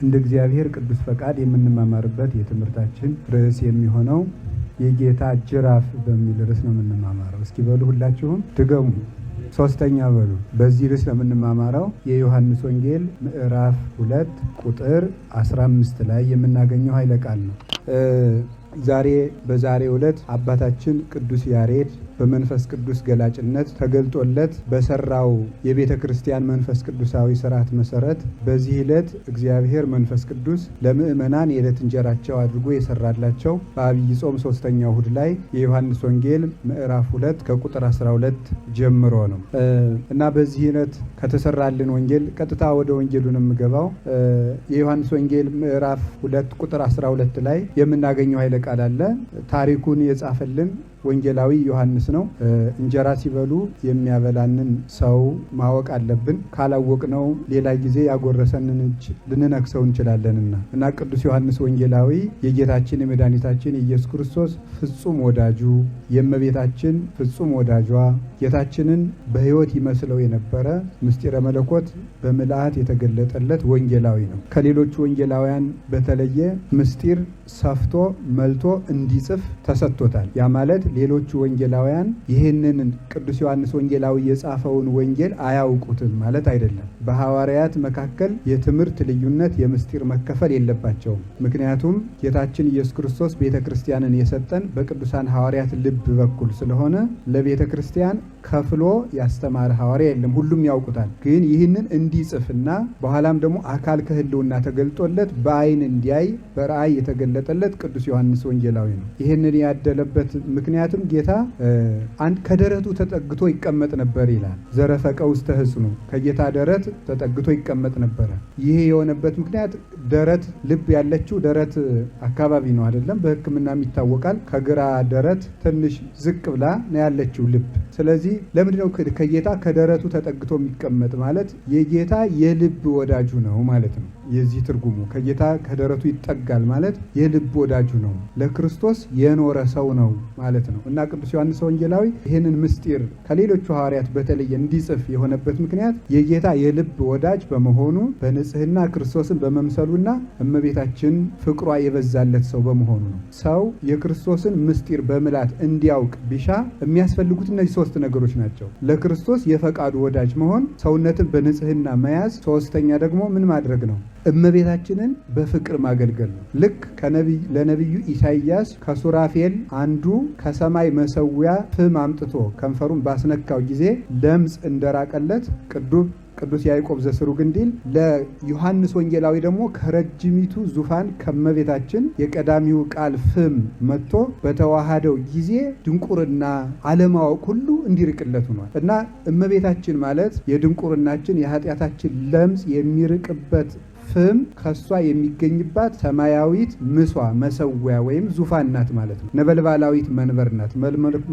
እንደ እግዚአብሔር ቅዱስ ፈቃድ የምንማማርበት የትምህርታችን ርዕስ የሚሆነው የጌታ ጅራፍ በሚል ርዕስ ነው የምንማማረው። እስኪ በሉ ሁላችሁም ድገሙ። ሶስተኛ በሉ። በዚህ ርዕስ ነው የምንማማረው የዮሐንስ ወንጌል ምዕራፍ 2 ቁጥር 15 ላይ የምናገኘው ኃይለ ቃል ነው። ዛሬ በዛሬው ዕለት አባታችን ቅዱስ ያሬድ በመንፈስ ቅዱስ ገላጭነት ተገልጦለት በሰራው የቤተ ክርስቲያን መንፈስ ቅዱሳዊ ስርዓት መሰረት በዚህ ዕለት እግዚአብሔር መንፈስ ቅዱስ ለምእመናን የዕለት እንጀራቸው አድርጎ የሰራላቸው በአብይ ጾም 3ኛው እሁድ ላይ የዮሐንስ ወንጌል ምዕራፍ 2 ከቁጥር 12 ጀምሮ ነው እና በዚህ ዕለት ከተሰራልን ወንጌል ቀጥታ ወደ ወንጌሉ ነው የምገባው። የዮሐንስ ወንጌል ምዕራፍ 2 ቁጥር 12 ላይ የምናገኘው ኃይለ ቃል አለ። ታሪኩን የጻፈልን ወንጌላዊ ዮሐንስ ነው። እንጀራ ሲበሉ የሚያበላንን ሰው ማወቅ አለብን። ካላወቅነው ሌላ ጊዜ ያጎረሰንን እጅ ልንነክሰው እንችላለንና እና ቅዱስ ዮሐንስ ወንጌላዊ የጌታችን የመድኃኒታችን የኢየሱስ ክርስቶስ ፍጹም ወዳጁ፣ የእመቤታችን ፍጹም ወዳጇ፣ ጌታችንን በሕይወት ይመስለው የነበረ ምስጢረ መለኮት በምልአት የተገለጠለት ወንጌላዊ ነው። ከሌሎቹ ወንጌላውያን በተለየ ምስጢር ሰፍቶ መልቶ እንዲጽፍ ተሰጥቶታል። ያ ማለት ሌሎቹ ወንጌላውያን ይህንን ቅዱስ ዮሐንስ ወንጌላዊ የጻፈውን ወንጌል አያውቁትም ማለት አይደለም። በሐዋርያት መካከል የትምህርት ልዩነት፣ የምስጢር መከፈል የለባቸውም። ምክንያቱም ጌታችን ኢየሱስ ክርስቶስ ቤተ ክርስቲያንን የሰጠን በቅዱሳን ሐዋርያት ልብ በኩል ስለሆነ ለቤተ ክርስቲያን ከፍሎ ያስተማረ ሐዋርያ የለም፣ ሁሉም ያውቁታል። ግን ይህንን እንዲጽፍና በኋላም ደግሞ አካል ከህልውና ተገልጦለት በአይን እንዲያይ በራእይ የተገለጠለት ቅዱስ ዮሐንስ ወንጌላዊ ነው። ይህንን ያደለበት ምክንያቱም ጌታ አንድ ከደረቱ ተጠግቶ ይቀመጥ ነበር ይላል። ዘረፈቀ ውስተ ሕጽኑ፣ ከጌታ ደረት ተጠግቶ ይቀመጥ ነበረ። ይሄ የሆነበት ምክንያት ደረት ልብ ያለችው ደረት አካባቢ ነው አይደለም? በሕክምናም ይታወቃል። ከግራ ደረት ትንሽ ዝቅ ብላ ነው ያለችው ልብ። ስለዚህ ለምንድነው ከጌታ ከደረቱ ተጠግቶ የሚቀመጥ ማለት? የጌታ የልብ ወዳጁ ነው ማለት ነው። የዚህ ትርጉሙ ከጌታ ከደረቱ ይጠጋል ማለት የልብ ወዳጁ ነው፣ ለክርስቶስ የኖረ ሰው ነው ማለት ነው። እና ቅዱስ ዮሐንስ ወንጌላዊ ይህንን ምስጢር ከሌሎቹ ሐዋርያት በተለየ እንዲጽፍ የሆነበት ምክንያት የጌታ የልብ ወዳጅ በመሆኑ በንጽህና ክርስቶስን በመምሰሉና እመቤታችን ፍቅሯ የበዛለት ሰው በመሆኑ ነው። ሰው የክርስቶስን ምስጢር በምላት እንዲያውቅ ቢሻ የሚያስፈልጉት እነዚህ 3 ነገሮች ናቸው። ለክርስቶስ የፈቃዱ ወዳጅ መሆን፣ ሰውነትን በንጽህና መያዝ፣ ሶስተኛ ደግሞ ምን ማድረግ ነው? እመቤታችንን በፍቅር ማገልገል ነው። ልክ ለነቢዩ ኢሳይያስ ከሱራፌል አንዱ ከሰማይ መሰዊያ ፍም አምጥቶ ከንፈሩን ባስነካው ጊዜ ለምጽ እንደራቀለት ቅዱስ ያዕቆብ ዘስሩግ እንዲል ለዮሐንስ ወንጌላዊ ደግሞ ከረጅሚቱ ዙፋን ከመቤታችን የቀዳሚው ቃል ፍም መጥቶ በተዋሃደው ጊዜ ድንቁርና አለማወቅ ሁሉ እንዲርቅለት ሆኗል እና እመቤታችን ማለት የድንቁርናችን የኃጢአታችን ለምጽ የሚርቅበት ፍም ከሷ የሚገኝባት ሰማያዊት ምሷ መሰዊያ ወይም ዙፋን ናት ማለት ነው። ነበልባላዊት መንበር ናት።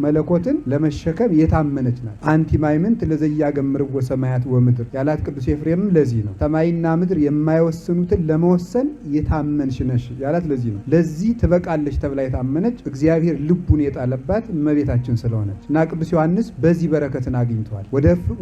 መለኮትን ለመሸከም የታመነች ናት። አንቲ ማይምንት ለዘያገምርዎ ሰማያት ወምድር ያላት ቅዱስ ኤፍሬምም ለዚህ ነው። ሰማይና ምድር የማይወስኑትን ለመወሰን የታመንሽ ነሽ ያላት ለዚህ ነው። ለዚህ ትበቃለች ተብላ የታመነች እግዚአብሔር ልቡን የጣለባት እመቤታችን ስለሆነች እና ቅዱስ ዮሐንስ በዚህ በረከትን አግኝተዋል።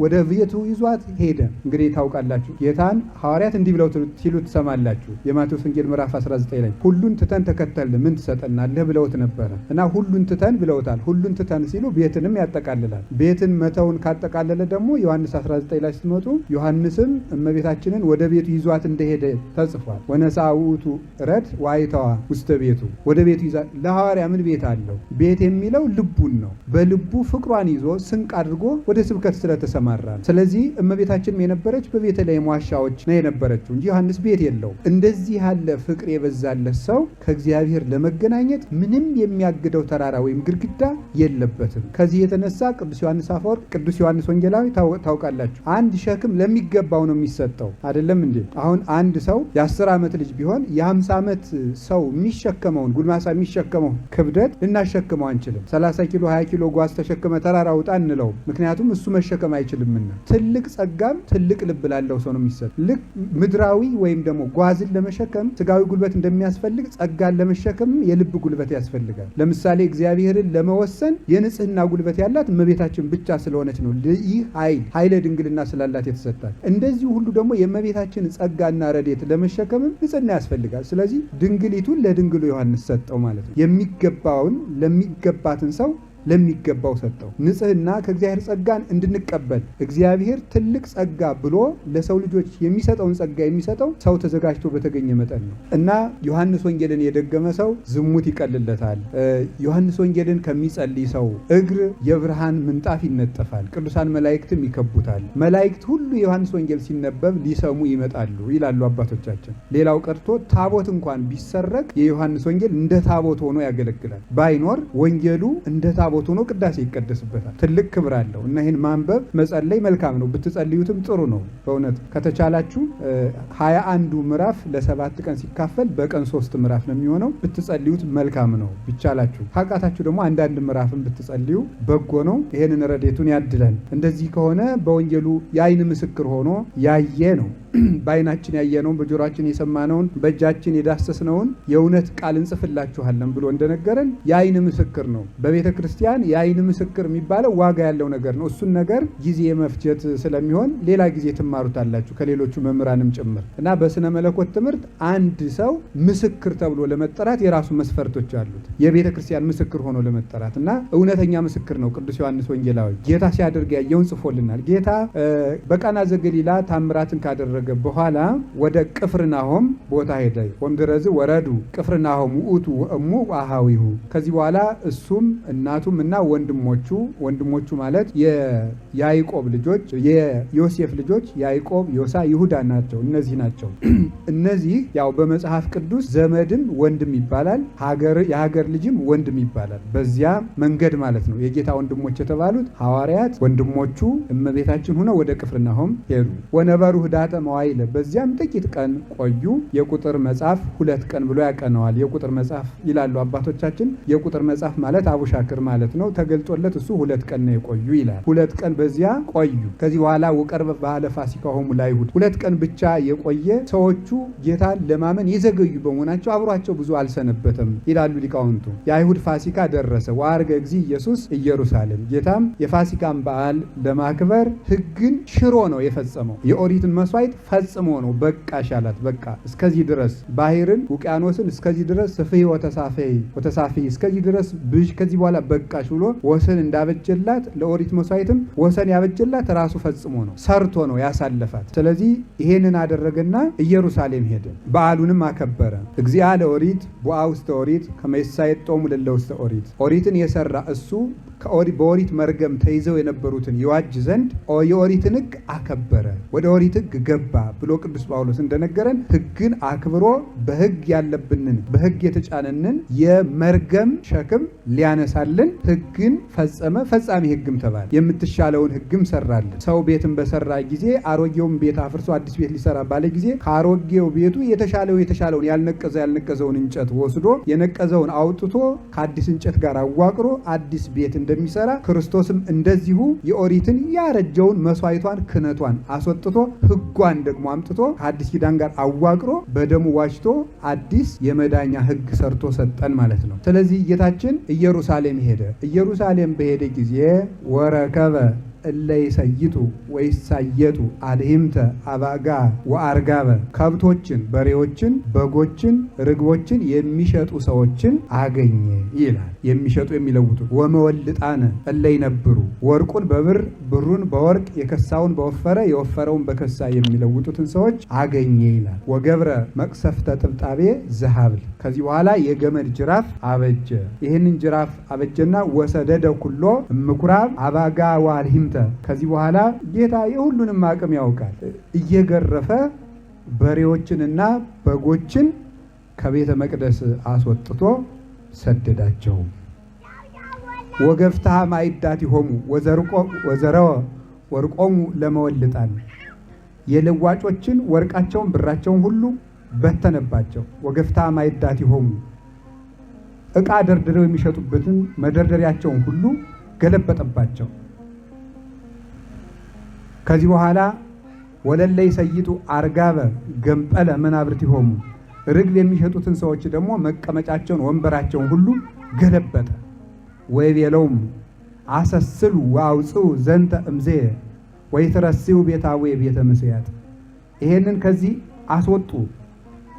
ወደ ቤቱ ይዟት ሄደ። እንግዲህ ታውቃላችሁ ጌታን ሐዋርያት እንዲህ ብለው ሲሉ ትሰማላችሁ። የማቴዎስ ወንጌል ምዕራፍ 19 ላይ ሁሉን ትተን ተከተልን ምን ትሰጠናለህ ብለውት ነበረ እና ሁሉን ትተን ብለውታል። ሁሉን ትተን ሲሉ ቤትንም ያጠቃልላል። ቤትን መተውን ካጠቃለለ ደግሞ ዮሐንስ 19 ላይ ስትመጡ ዮሐንስም እመቤታችንን ወደ ቤቱ ይዟት እንደሄደ ተጽፏል። ወነሣ ውእቱ ረድ ወአይተዋ ውስተ ቤቱ፣ ወደ ቤቱ ይዛ። ለሐዋርያ ምን ቤት አለው? ቤት የሚለው ልቡን ነው። በልቡ ፍቅሯን ይዞ ስንቅ አድርጎ ወደ ስብከት ስለተሰማራ ነው። ስለዚህ እመቤታችንም የነበረች በቤተልሔም ዋሻዎች ነው የነበረችው እንጂ ዮሐንስ ቤት የለው። እንደዚህ ያለ ፍቅር የበዛለት ሰው ከእግዚአብሔር ለመገናኘት ምንም የሚያግደው ተራራ ወይም ግድግዳ የለበትም። ከዚህ የተነሳ ቅዱስ ዮሐንስ አፈወርቅ ቅዱስ ዮሐንስ ወንጌላዊ ታውቃላችሁ፣ አንድ ሸክም ለሚገባው ነው የሚሰጠው አይደለም እንዴ? አሁን አንድ ሰው የ10 ዓመት ልጅ ቢሆን የ50 ዓመት ሰው የሚሸከመውን ጉልማሳ የሚሸከመው ክብደት ልናሸክመው አንችልም። 30 ኪሎ 20 ኪሎ ጓዝ ተሸክመ ተራራ ውጣ እንለውም፣ ምክንያቱም እሱ መሸከም አይችልምና። ትልቅ ጸጋም ትልቅ ልብ ላለው ሰው ነው የሚሰጥ። ልክ ምድራዊ ወይም ደግሞ ጓዝን ለመሸከም ስጋዊ ጉልበት እንደሚያስፈልግ ጸጋን ለመሸከም የልብ ጉልበት ያስፈልጋል። ለምሳሌ እግዚአብሔርን ለመወሰን የንጽህና ጉልበት ያላት እመቤታችን ብቻ ስለሆነች ነው ይህ ኃይለ ድንግልና ስላላት የተሰጣት። እንደዚህ ሁሉ ደግሞ የእመቤታችን ጸጋና ረድኤት ለመሸከምም ንጽህና ያስፈልጋል። ስለዚህ ድንግሊቱን ለድንግሉ ዮሐንስ ሰጠው ማለት ነው። የሚገባውን ለሚገባትን ሰው ለሚገባው ሰጠው። ንጽህና ከእግዚአብሔር ጸጋን እንድንቀበል እግዚአብሔር ትልቅ ጸጋ ብሎ ለሰው ልጆች የሚሰጠውን ጸጋ የሚሰጠው ሰው ተዘጋጅቶ በተገኘ መጠን ነው እና ዮሐንስ ወንጌልን የደገመ ሰው ዝሙት ይቀልለታል። ዮሐንስ ወንጌልን ከሚጸልይ ሰው እግር የብርሃን ምንጣፍ ይነጠፋል፣ ቅዱሳን መላእክትም ይከቡታል። መላእክት ሁሉ የዮሐንስ ወንጌል ሲነበብ ሊሰሙ ይመጣሉ ይላሉ አባቶቻችን። ሌላው ቀርቶ ታቦት እንኳን ቢሰረቅ የዮሐንስ ወንጌል እንደ ታቦት ሆኖ ያገለግላል። ባይኖር ወንጌሉ እንደ ታቦት ሆኖ ቅዳሴ ይቀደስበታል። ትልቅ ክብር አለው እና ይህን ማንበብ መጸለይ መልካም ነው። ብትጸልዩትም ጥሩ ነው። በእውነት ከተቻላችሁ 21ዱ ምዕራፍ ለ7 ቀን ሲካፈል በቀን 3 ምዕራፍ ነው የሚሆነው። ብትጸልዩት መልካም ነው። ቢቻላችሁ ካቃታችሁ ደግሞ አንዳንድ ምዕራፍን ብትጸልዩ በጎ ነው። ይሄንን ረድኤቱን ያድለን። እንደዚህ ከሆነ በወንጌሉ የዓይን ምስክር ሆኖ ያየ ነው። በዓይናችን ያየነውን በጆሮአችን የሰማነውን በእጃችን የዳሰስነውን የእውነት ቃል እንጽፍላችኋለን ብሎ እንደነገረን የዓይን ምስክር ነው። በቤተ ክርስቲያን የዓይን ምስክር የሚባለው ዋጋ ያለው ነገር ነው። እሱን ነገር ጊዜ መፍጀት ስለሚሆን ሌላ ጊዜ ትማሩታላችሁ ከሌሎቹ መምህራንም ጭምር እና በስነ መለኮት ትምህርት አንድ ሰው ምስክር ተብሎ ለመጠራት የራሱ መስፈርቶች አሉት። የቤተ ክርስቲያን ምስክር ሆኖ ለመጠራት እና እውነተኛ ምስክር ነው ቅዱስ ዮሐንስ ወንጌላዊ። ጌታ ሲያደርግ ያየውን ጽፎልናል። ጌታ በቃና ዘገሊላ ታምራትን ካደረገ በኋላ ወደ ቅፍርናሆም ቦታ ሄደ። ወምድረዝ ወረዱ ቅፍርናሆም ውእቱ ወእሙ ወአሃዊሁ። ከዚህ በኋላ እሱም እናቱም እና ወንድሞቹ ማለት የያዕቆብ ልጆች የዮሴፍ ልጆች ያዕቆብ፣ ዮሳ፣ ይሁዳ ናቸው። እነዚህ ናቸው። እነዚህ ያው በመጽሐፍ ቅዱስ ዘመድም ወንድም ይባላል፣ የሀገር ልጅም ወንድም ይባላል። በዚያ መንገድ ማለት ነው የጌታ ወንድሞች የተባሉት ሐዋርያት ወንድሞቹ እመቤታችን ሆነው ወደ ቅፍርናሆም ሄዱ። ወነበሩ ህዳተ መዋዕለ በዚያም ጥቂት ቀን ቆዩ። የቁጥር መጽሐፍ 2 ቀን ብሎ ያቀነዋል። የቁጥር መጽሐፍ ይላሉ አባቶቻችን። የቁጥር መጽሐፍ ማለት አቡሻክር ማለት ነው። ተገልጦለት እሱ 2 ቀን ነው የቆዩ ይላል። 2 ቀን በዚያ ቆዩ። ከዚህ በኋላ ወቀርበ በዓለ ፋሲካሆሙ ለአይሁድ 2 ቀን ብቻ የቆየ ሰዎቹ ጌታን ለማመን የዘገዩ በመሆናቸው አብሯቸው ብዙ አልሰነበተም ይላሉ ሊቃውንቱ። የአይሁድ ፋሲካ ደረሰ። ወዐርገ እግዚእ ኢየሱስ ኢየሩሳሌም። ጌታም የፋሲካን በዓል ለማክበር ሕግን ሽሮ ነው የፈጸመው። የኦሪትን መስዋዕት ፈጽሞ ነው በቃ ሻላት። በቃ እስከዚህ ድረስ ባህርን ውቅያኖስን እስከዚህ ድረስ ስፍሕ ወተሳፍሒ እስከዚህ ድረስ ብዥ ከዚህ በኋላ በቃሽ ብሎ ወሰን እንዳበጀላት ለኦሪት መስዋዕትም ወሰን ያበጀላት ራሱ ፈጽሞ ነው ሰርቶ ነው ያሳለፋት። ስለዚህ ይሄንን አደረገና ኢየሩሳሌም ሄደ። በዓሉንም አከበረ። እግዚአ ለኦሪት ቦአ ውስተ ኦሪት ከመ ይሳየጦሙ ለእለ ውስተ ኦሪት። ኦሪትን የሰራ እሱ በኦሪት መርገም ተይዘው የነበሩትን ይዋጅ ዘንድ የኦሪትን ሕግ አከበረ። ወደ ኦሪት ሕግ ገባ ብሎ ቅዱስ ጳውሎስ እንደነገረን ሕግን አክብሮ በሕግ ያለብንን በሕግ የተጫነንን የመርገም ሸክም ሊያነሳልን ሕግን ፈጸመ። ፈጻሚ ሕግም ተባለ። የምትሻለውን ሕግም ሰራልን። ሰው ቤትን በሰራ ጊዜ አሮጌውን ቤት አፍርሶ አዲስ ቤት ሊሰራ ባለ ጊዜ ከአሮጌው ቤቱ የተሻለውን ያልነቀዘውን እንጨት ወስዶ የነቀዘውን አውጥቶ ከአዲስ እንጨት ጋር አዋቅሮ አዲስ ቤት እንደሚሰራ ክርስቶስም እንደዚሁ የኦሪትን ያረጀውን መስዋዕቷን ክህነቷን አስወጥቶ ሕጓን ደግሞ አምጥቶ ከአዲስ ኪዳን ጋር አዋቅሮ በደሙ ዋጅቶ አዲስ የመዳኛ ሕግ ሰርቶ ሰጠን ማለት ነው። ስለዚህ ጌታችን ኢየሩሳሌም ሄደ። ኢየሩሳሌም በሄደ ጊዜ ወረከበ እለ ይሰይጡ ወይሳየጡ አልሂምተ አባጋ ወአርጋበ ከብቶችን፣ በሬዎችን፣ በጎችን፣ ርግቦችን የሚሸጡ ሰዎችን አገኘ ይላል። የሚሸጡ የሚለውጡ ወመወልጣነ እለ ይነብሩ ወርቁን በብር ብሩን በወርቅ የከሳውን በወፈረ የወፈረውን በከሳ የሚለውጡትን ሰዎች አገኘ ይላል። ወገብረ መቅሰፍተ ጥብጣቤ ዘሀብል ከዚህ በኋላ የገመድ ጅራፍ አበጀ። ይህንን ጅራፍ አበጀና ወሰደደ ኩሎ ምኩራብ አባጋ ወአልሂምተ ከዚህ በኋላ ጌታ የሁሉንም አቅም ያውቃል። እየገረፈ በሬዎችንና በጎችን ከቤተ መቅደስ አስወጥቶ ሰደዳቸው። ወገፍታ ማይዳቲሆሙ ወዘረወ ወርቆሙ ለመወልጣን የለዋጮችን ወርቃቸውን ብራቸውን ሁሉ በተነባቸው። ወገፍታ ማይዳቲሆሙ ዕቃ ደርድረው የሚሸጡበትን መደርደሪያቸውን ሁሉ ገለበጠባቸው። ከዚህ በኋላ ወለለይ ሰይጡ አርጋበ ገንጠለ መናብርቲሆሙ ርግብ የሚሸጡትን ሰዎች ደግሞ መቀመጫቸውን ወንበራቸውን ሁሉ ገለበጠ። ወይቤለውም አሰስሉ ወአውጽኡ ዘንተ እምዜ ወይትረሲው ቤታዌ ቤተ ምስያት ይሄንን ከዚህ አስወጡ፣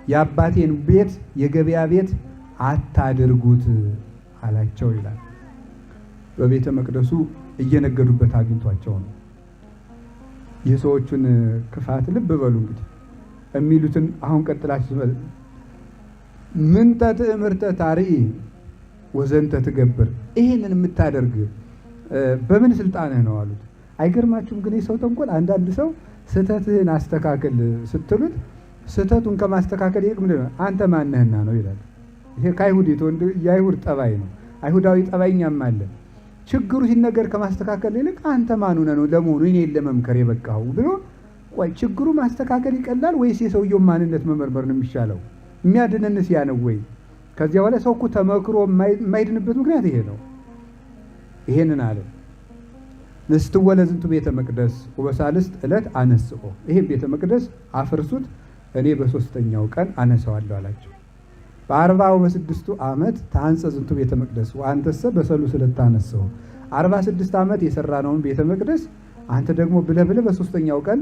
የአባቴን ቤት የገበያ ቤት አታድርጉት አላቸው ይላል። በቤተ መቅደሱ እየነገዱበት አግኝቷቸው ነው። የሰዎቹን ክፋት ልብ በሉ እንግዲህ የሚሉትን አሁን ቀጥላችሁ ምንተ ትእምርተ ታርኢ ወዘንተ ትገብር ይሄንን የምታደርግ በምን ስልጣንህ ነው አሉት። አይገርማችሁም? ግን የሰው ተንኮል አንዳንድ ሰው ስህተትህን አስተካክል ስትሉት ስህተቱን ከማስተካከል ይልቅ ምንድን ነው አንተ ማነህና ነው ይላል። ይሄ ከአይሁድ የአይሁድ ጠባይ ነው። አይሁዳዊ ጠባይኛም አለ። ችግሩ ሲነገር ከማስተካከል ይልቅ አንተ ማን ሆነህ ነው ለመሆኑ እኔን ለመምከር የበቃው ብሎ ቆይ ችግሩ ማስተካከል ይቀላል ወይስ የሰውየው ማንነት መመርመር ነው የሚሻለው? የሚያድነንስ ያ ነው ወይ? ከዚያ በኋላ ሰው እኮ ተመክሮ የማይድንበት ምክንያት ይሄ ነው። ይሄንን አለ ንስትወለ ዝንቱ ቤተ መቅደስ ወበሳልስት ዕለት አነስኦ ይሄን ቤተ መቅደስ አፍርሱት እኔ በሶስተኛው ቀን አነሳዋለሁ አላቸው። በ40 በ6 ዓመት ታንጸ ዝንቱ ቤተ መቅደስ ወአንተሰ በሰሉስ ዕለት ታነሳው 46 ዓመት የሰራነውን ቤተ መቅደስ አንተ ደግሞ ብለህ በሶስተኛው ቀን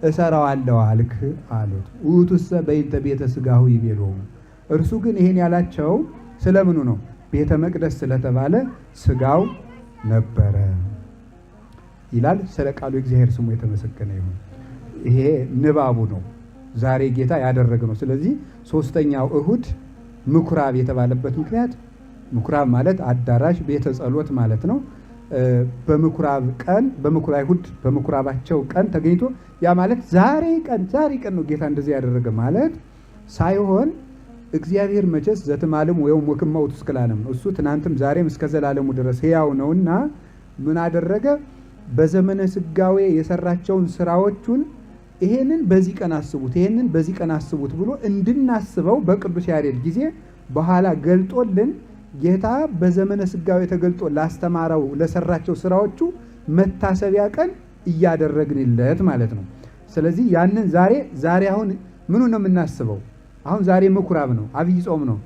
እሰራዋለሁ አልክ አሉት። ውእቱሰ በይንተ ቤተ ሥጋሁ ይቤሎሙ እርሱ ግን ይሄን ያላቸው ስለምኑ ነው? ቤተ መቅደስ ስለተባለ ሥጋው ነበረ ይላል። ስለ ቃሉ እግዚአብሔር ስሙ የተመሰገነ ይሁን። ይሄ ንባቡ ነው ዛሬ ጌታ ያደረገ ነው። ስለዚህ ሶስተኛው እሁድ ምኩራብ የተባለበት ምክንያት ምኩራብ ማለት አዳራሽ ቤተ ጸሎት ማለት ነው። በምኩራብ ቀን በምኩራብ አይሁድ በምኩራባቸው ቀን ተገኝቶ ያ ማለት ዛሬ ቀን ነው ጌታ እንደዚህ ያደረገ ማለት ሳይሆን እግዚአብሔር መቼስ ዘትማለም ወይም ወክማው ተስከላለም እሱ ትናንትም ዛሬም እስከ ዘላለሙ ድረስ ሕያው ነውና ምን አደረገ? በዘመነ ስጋዌ የሰራቸውን ስራዎቹን ይሄንን በዚህ ቀን አስቡት ይሄንን በዚህ ቀን አስቡት ብሎ እንድናስበው በቅዱስ ያሬድ ጊዜ በኋላ ገልጦልን ጌታ በዘመነ ስጋዌ ተገልጦ ላስተማረው ለሰራቸው ስራዎቹ መታሰቢያ ቀን እያደረግንለት ማለት ነው። ስለዚህ ያንን ዛሬ አሁን ምኑ ነው የምናስበው? አሁን ዛሬ ምኩራብ ነው፣ አብይ ጾም ነው።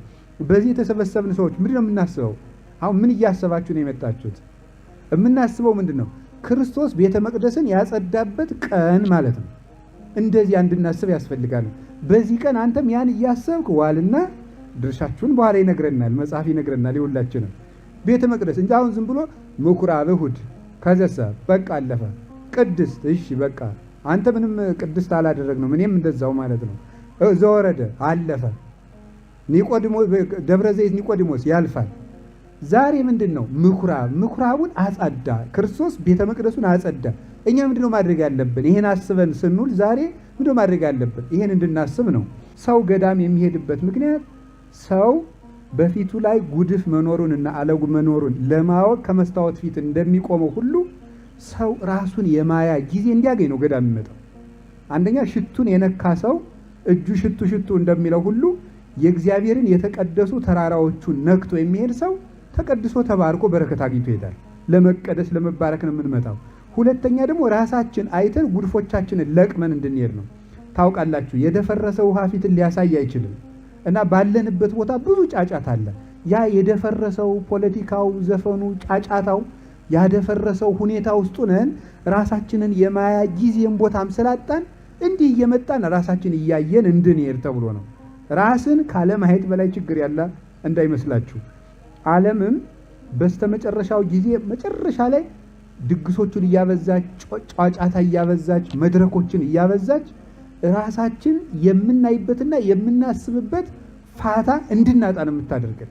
በዚህ የተሰበሰብን ሰዎች ምንድን ነው የምናስበው? አሁን ምን እያሰባችሁ ነው የመጣችሁት? የምናስበው ምንድን ነው? ክርስቶስ ቤተ መቅደስን ያጸዳበት ቀን ማለት ነው። እንደዚያ እንድናስብ ያስፈልጋል። በዚህ ቀን አንተም ያን እያሰብክ ዋልና ድርሻችሁን በኋላ ይነግረናል፣ መጽሐፍ ይነግረናል። ይሁላችንም ቤተ መቅደስ እንጂ አሁን ዝም ብሎ ምኩራብ እሁድ ከዘሰ በቃ አለፈ። ቅድስት እሺ በቃ አንተ ምንም ቅድስት አላደረግነው እኔም እንደዛው ማለት ነው። ዘወረደ አለፈ። ደብረ ዘይት ኒቆዲሞስ ያልፋል። ዛሬ ምንድን ነው? ምኩራቡን አጸዳ። ክርስቶስ ቤተ መቅደሱን አጸዳ። እኛ ምንድነው ማድረግ ያለብን? ይሄን አስበን ስንውል ዛሬ ምንድነው ማድረግ ያለብን? ይሄን እንድናስብ ነው። ሰው ገዳም የሚሄድበት ምክንያት ሰው በፊቱ ላይ ጉድፍ መኖሩን እና አለጉ መኖሩን ለማወቅ ከመስታወት ፊት እንደሚቆመው ሁሉ ሰው ራሱን የማያ ጊዜ እንዲያገኝ ነው ገዳም የሚመጣው። አንደኛ ሽቱን የነካ ሰው እጁ ሽቱ እንደሚለው ሁሉ የእግዚአብሔርን የተቀደሱ ተራራዎቹን ነክቶ የሚሄድ ሰው ተቀድሶ ተባርኮ በረከት አግኝቶ ይሄዳል። ለመቀደስ ለመባረክ ነው የምንመጣው። ሁለተኛ ደግሞ ራሳችን አይተን ጉድፎቻችንን ለቅመን እንድንሄድ ነው። ታውቃላችሁ የደፈረሰ ውሃ ፊትን ሊያሳይ አይችልም እና ባለንበት ቦታ ብዙ ጫጫታ አለ። ያ የደፈረሰው ፖለቲካው፣ ዘፈኑ፣ ጫጫታው ያደፈረሰው ሁኔታ ውስጥ ነን። ራሳችንን የማያ ጊዜም ቦታም ስላጣን እንዲህ እየመጣን ራሳችን እያየን እንድንሄድ ተብሎ ነው። ራስን ካለማየት በላይ ችግር ያለ እንዳይመስላችሁ። ዓለምም በስተመጨረሻው ጊዜ መጨረሻ ላይ ድግሶቹን እያበዛች ጫጫታ እያበዛች መድረኮችን እያበዛች ራሳችን የምናይበትና የምናስብበት ፋታ እንድናጣ ነው የምታደርገን።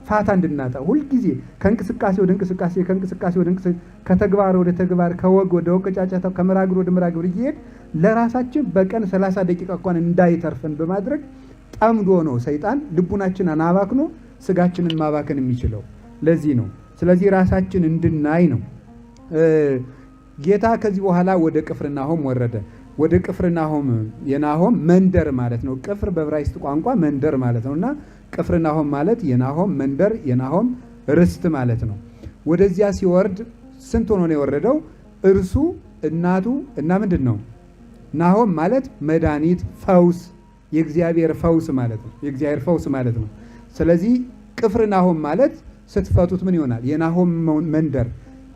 ፋታ እንድናጣ ሁልጊዜ ከእንቅስቃሴ ወደ እንቅስቃሴ ከእንቅስቃሴ ወደ እንቅስቃሴ ከተግባር ወደ ተግባር ከወግ ወደ ወግ ጫጫታ ከመራግር ወደ መራግር እየሄድ ለራሳችን በቀን 30 ደቂቃ እንኳን እንዳይተርፈን በማድረግ ጠምዶ ነው ሰይጣን ልቡናችንን አባክኖ ስጋችንን ማባከን የሚችለው። ለዚህ ነው። ስለዚህ ራሳችን እንድናይ ነው። ጌታ ከዚህ በኋላ ወደ ቅፍርናሆም ወረደ። ወደ ቅፍርናሆም የናሆም መንደር ማለት ነው። ቅፍር በዕብራይስጥ ቋንቋ መንደር ማለት ነውና ቅፍርናሆም ማለት የናሆም መንደር የናሆም ርስት ማለት ነው። ወደዚያ ሲወርድ ስንት ሆኖ ነው የወረደው? እርሱ እናቱ እና ምንድን ነው ናሆም ማለት መድኃኒት፣ ፈውስ፣ የእግዚአብሔር ፈውስ ማለት ነው። የእግዚአብሔር ፈውስ ማለት ነው። ስለዚህ ቅፍርናሆም ማለት ስትፈቱት ምን ይሆናል? የናሆም መንደር።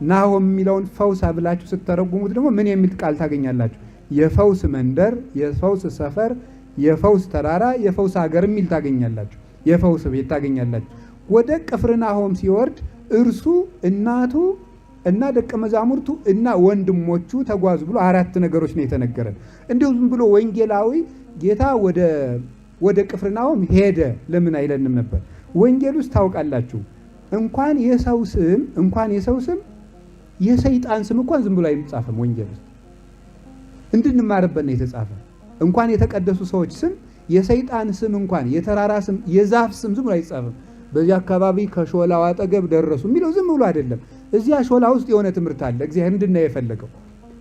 ናሆም የሚለውን ፈውስ ብላችሁ ስትተረጉሙት ደግሞ ምን የሚል ቃል ታገኛላችሁ? የፈውስ መንደር፣ የፈውስ ሰፈር፣ የፈውስ ተራራ፣ የፈውስ ሀገር የሚል ታገኛላችሁ። የፈውስ ቤት ታገኛላችሁ። ወደ ቅፍርናሆም ሲወርድ እርሱ እናቱ እና ደቀ መዛሙርቱ እና ወንድሞቹ ተጓዙ ብሎ 4 ነገሮች ነው የተነገረን። እንዲሁ ዝም ብሎ ወንጌላዊ ጌታ ወደ ቅፍርናሆም ሄደ ለምን አይለንም ነበር? ወንጌል ውስጥ ታውቃላችሁ እንኳን የሰው ስም የሰይጣን ስም እንኳን ዝም ብሎ አይጻፍም። ወንጌል ውስጥ እንድንማርበት ነው የተጻፈ። እንኳን የተቀደሱ ሰዎች ስም፣ የሰይጣን ስም እንኳን የተራራ ስም፣ የዛፍ ስም ዝም ብሎ አይጻፍም። በዚህ አካባቢ ከሾላው አጠገብ ደረሱ የሚለው ዝም ብሎ አይደለም። እዚያ ሾላ ውስጥ የሆነ ትምህርት አለ። እግዚአብሔር እንድናየው የፈለገው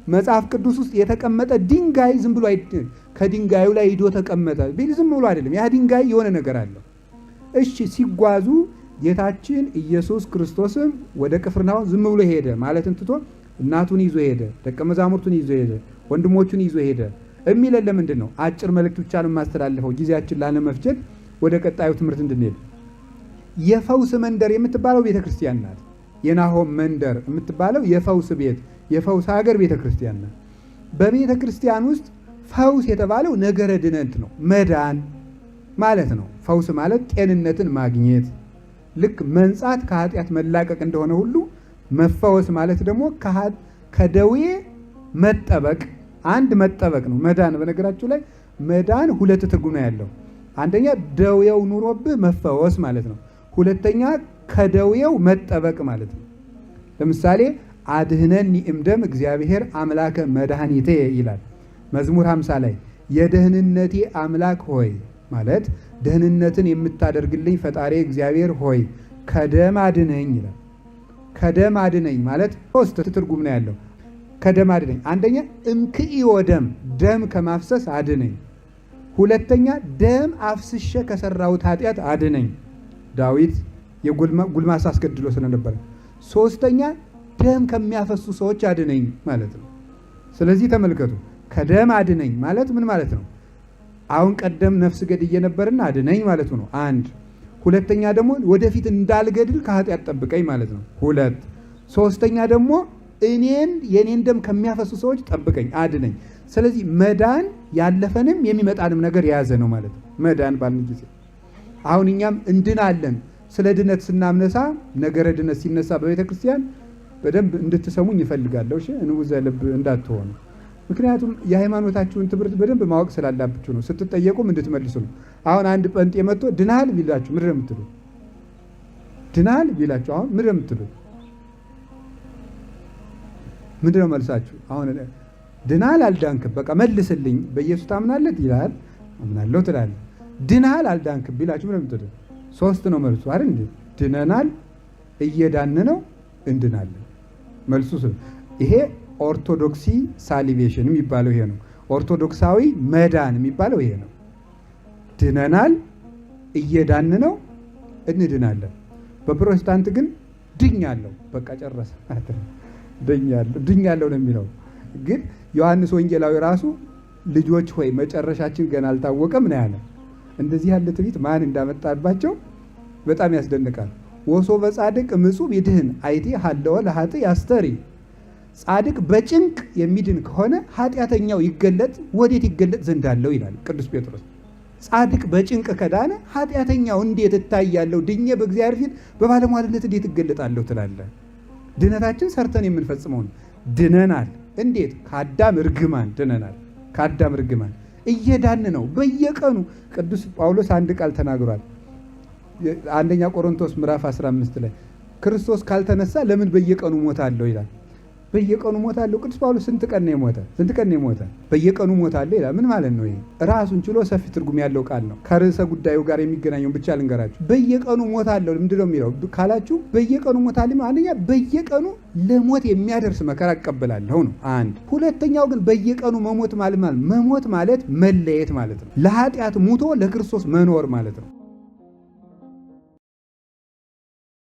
መጽሐፍ ቅዱስ ውስጥ የተቀመጠ ድንጋይ ዝም ብሎ ከድንጋዩ ላይ ሂዶ ተቀመጠ ቢል ዝም ብሎ አይደለም። ያ ድንጋይ የሆነ ነገር አለው። እሺ ሲጓዙ ጌታችን ኢየሱስ ክርስቶስም ወደ ቅፍርናሆም ዝም ብሎ ሄደ ማለትን ትቶ እናቱን ይዞ ሄደ፣ ደቀ መዛሙርቱን ይዞ ሄደ፣ ወንድሞቹን ይዞ ሄደ የሚለን ለምንድን ነው? አጭር መልእክት ብቻ ነው የማስተላልፈው ጊዜያችን ላለመፍጀት ወደ ቀጣዩ ትምህርት እንድንሄድ። የፈውስ መንደር የምትባለው ቤተክርስቲያን ናት። የናሆም መንደር የምትባለው የፈውስ ቤት፣ የፈውስ ሀገር ቤተክርስቲያን ናት። በቤተክርስቲያን ውስጥ ፈውስ የተባለው ነገረ ድነት ነው፣ መዳን ማለት ነው። ፈውስ ማለት ጤንነትን ማግኘት፣ ልክ መንጻት ከኃጢአት መላቀቅ እንደሆነ ሁሉ መፈወስ ማለት ደግሞ ከደዌ መጠበቅ፣ አንድ መጠበቅ ነው። መዳን በነገራችሁ ላይ መዳን 2 ትርጉም ነው ያለው። አንደኛ ደዌው ኑሮብህ መፈወስ ማለት ነው። ሁለተኛ ከደዌው መጠበቅ ማለት ነው። ለምሳሌ አድህነኒ እምደም እግዚአብሔር አምላከ መድኃኒቴ ይላል መዝሙር 50 ላይ የደህንነቴ አምላክ ሆይ ማለት ደህንነትን የምታደርግልኝ ፈጣሪ እግዚአብሔር ሆይ ከደም አድነኝ ይላል። ከደም አድነኝ ማለት 3 ትርጉም ነው ያለው። ከደም አድነኝ፣ አንደኛ እምክኢዮ ደም ከማፍሰስ አድነኝ። ሁለተኛ ደም አፍስሼ ከሰራሁት ኃጢአት አድነኝ፣ ዳዊት የጉልማሳ አስገድሎ ስለነበረ። ሶስተኛ ደም ከሚያፈሱ ሰዎች አድነኝ ማለት ነው። ስለዚህ ተመልከቱ፣ ከደም አድነኝ ማለት ምን ማለት ነው? አሁን ቀደም ነፍስ ገድዬ ነበርና አድነኝ ማለቱ ነው። 1 ሁለተኛ ደግሞ ወደፊት እንዳልገድል ከኃጢአት ጠብቀኝ ማለት ነው። 2 ሶስተኛ ደግሞ የኔን ደም ከሚያፈሱ ሰዎች ጠብቀኝ፣ አድነኝ። ስለዚህ መዳን ያለፈንም የሚመጣንም ነገር የያዘ ነው ማለት ነው። መዳን ባልን ጊዜ አሁን እኛም እንድናለን። ስለ ድነት ስናምነሳ ነገረ ድነት ሲነሳ በቤተ ክርስቲያን በደንብ እንድትሰሙኝ ይፈልጋለሁ። እሺ እንውዘ ልብ እንዳትሆኑ። ምክንያቱም የሃይማኖታችሁን ትምህርት በደንብ ማወቅ ስላላችሁ ነው። ስትጠየቁም እንድትመልሱ ነው። አሁን አንድ ጴንጤ መጥቶ ድናል ቢላችሁ ምንድን ነው የምትሉት? ድናል ቢላችሁ አሁን ምንድን ነው የምትሉት? ምንድን ነው መልሳችሁ? አሁን ድናል አልዳንክም፣ በቃ መልስልኝ፣ በኢየሱስ ታምናለህ ይላል። አምናለሁ ትላለህ። ድናል አልዳንክም ቢላችሁ ምንድን ነው የምትሉት? 3 ነው መልሱ አይደል እንዴ? ድነናል፣ እየዳን ነው፣ እንድናለን። መልሱ ይሄ ኦርቶዶክሲ ሳሊቬሽን የሚባለው ይሄ ነው። ኦርቶዶክሳዊ መዳን የሚባለው ይሄ ነው። ድነናል፣ እየዳን ነው፣ እንድናለን። በፕሮቴስታንት ግን ድኛለሁ፣ በቃ ጨረሰ። ድኛለሁ ነው የሚለው። ግን ዮሐንስ ወንጌላዊ ራሱ ልጆች ሆይ መጨረሻችን ገና አልታወቀም ነው ያለ። እንደዚህ ያለ ትዕቢት ማን እንዳመጣባቸው በጣም ያስደንቃል። ወሶ በጻድቅ ምጹብ ይድህን አይቴ ሀለወ ለኃጥ ያስተሪ። ጻድቅ በጭንቅ የሚድን ከሆነ ኃጢአተኛው ወዴት ይገለጥ ዘንድ አለው ይላል ቅዱስ ጴጥሮስ። ጻድቅ በጭንቅ ከዳነ ኃጢአተኛው እንዴት እታያለሁ? ድኜ በእግዚአብሔር ፊት በባለሟልነት እንዴት እገለጣለሁ ትላለህ? ድነታችን ሰርተን የምንፈጽመው ነው። ድነናል። እንዴት? ከአዳም እርግማን ድነናል። ከአዳም እርግማን እየዳን ነው። በየቀኑ ቅዱስ ጳውሎስ አንድ ቃል ተናግሯል። አንደኛ ቆሮንቶስ ምዕራፍ 15 ላይ ክርስቶስ ካልተነሳ ለምን በየቀኑ ሞታለሁ ይላል። በየቀኑ ሞታለሁ። ቅዱስ ጳውሎስ ስንት ቀን ነው የሞተ? በየቀኑ ሞታለሁ ይላል። ምን ማለት ነው? ይሄ ራሱን ችሎ ሰፊ ትርጉም ያለው ቃል ነው። ከርዕሰ ጉዳዩ ጋር የሚገናኘውን ብቻ ልንገራችሁ። በየቀኑ ሞታለሁ ምንድን ነው የሚለው ካላችሁ፣ በየቀኑ ሞታለሁ አንደኛ በየቀኑ ለሞት የሚያደርስ መከራ እቀበላለሁ ነው አንድ። ሁለተኛው ግን በየቀኑ መሞት ማለት መለየት ማለት ነው። ለኃጢአት ሙቶ ለክርስቶስ መኖር ማለት ነው።